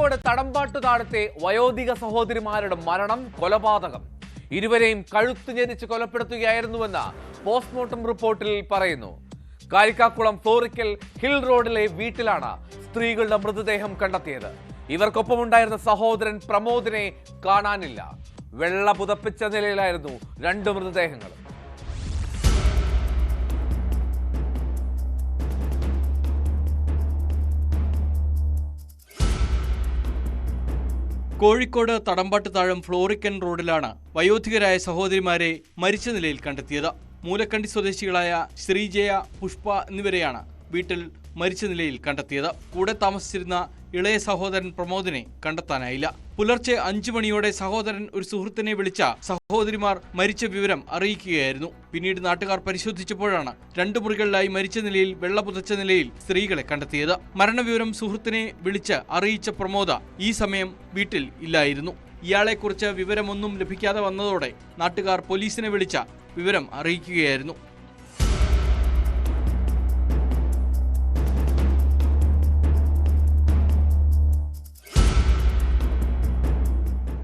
കോഴിക്കോട് തടമ്പാട്ടുതാഴത്തെ വയോധിക സഹോദരിമാരുടെ മരണം കൊലപാതകം. ഇരുവരെയും കഴുത്ത് ഞെരിച്ച് കൊലപ്പെടുത്തുകയായിരുന്നുവെന്ന് പോസ്റ്റ്മോർട്ടം റിപ്പോർട്ടിൽ പറയുന്നു. കാരിക്കാക്കുളം ഫ്ലോറിക്കൽ ഹിൽ റോഡിലെ വീട്ടിലാണ് സ്ത്രീകളുടെ മൃതദേഹം കണ്ടെത്തിയത്. ഇവർക്കൊപ്പമുണ്ടായിരുന്ന സഹോദരൻ പ്രമോദിനെ കാണാനില്ല. വെള്ള പുതപ്പിച്ച നിലയിലായിരുന്നു രണ്ട് മൃതദേഹങ്ങൾ. കോഴിക്കോട് തടമ്പാട്ടുതാഴം ഫ്ലോറിക്കൻ റോഡിലാണ് വയോധികരായ സഹോദരിമാരെ മരിച്ച നിലയിൽ കണ്ടെത്തിയത്. മൂലക്കണ്ടി സ്വദേശികളായ ശ്രീജയ, പുഷ്പ എന്നിവരെയാണ് വീട്ടിൽ മരിച്ച നിലയിൽ കണ്ടെത്തിയത്. കൂടെ താമസിച്ചിരുന്ന ഇളയ സഹോദരൻ പ്രമോദിനെ കണ്ടെത്താനായില്ല. പുലർച്ചെ 5 മണിയോടെ സഹോദരൻ ഒരു സുഹൃത്തിനെ വിളിച്ച സഹോദരിമാർ മരിച്ച വിവരം അറിയിക്കുകയായിരുന്നു. പിന്നീട് നാട്ടുകാർ പരിശോധിച്ചപ്പോഴാണ് 2 മുറികളിലായി മരിച്ച നിലയിൽ വെള്ള പുതച്ച നിലയിൽ സ്ത്രീകളെ കണ്ടെത്തിയത്. മരണവിവരം സുഹൃത്തിനെ വിളിച്ച് അറിയിച്ച പ്രമോദ ഈ സമയം വീട്ടിൽ ഇല്ലായിരുന്നു. ഇയാളെക്കുറിച്ച് വിവരമൊന്നും ലഭിക്കാതെ വന്നതോടെ നാട്ടുകാർ പോലീസിനെ വിളിച്ച വിവരം അറിയിക്കുകയായിരുന്നു.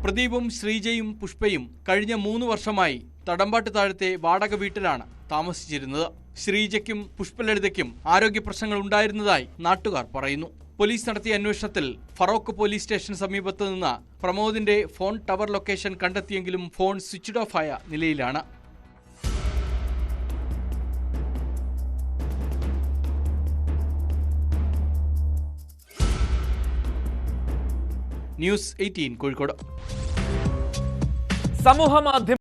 പ്രദീപും ശ്രീജയും പുഷ്പയും കഴിഞ്ഞ 3 വർഷമായി തടമ്പാട്ട് താഴത്തെ വാടക വീട്ടിലാണ് താമസിച്ചിരുന്നത്. ശ്രീജയ്ക്കും പുഷ്പലളിതയ്ക്കും ആരോഗ്യ പ്രശ്നങ്ങൾ ഉണ്ടായിരുന്നതായി നാട്ടുകാർ പറയുന്നു. പോലീസ് നടത്തിയ അന്വേഷണത്തിൽ ഫറോക്ക് പോലീസ് സ്റ്റേഷൻ സമീപത്ത് നിന്ന് പ്രമോദിന്റെ ഫോൺ ടവർ ലൊക്കേഷൻ കണ്ടെത്തിയെങ്കിലും ഫോൺ സ്വിച്ച്ഡ് ഓഫ് ആയ നിലയിലാണ്. ന്യൂസ് 18 കോഴിക്കോട്. സമൂഹമാധ്യമ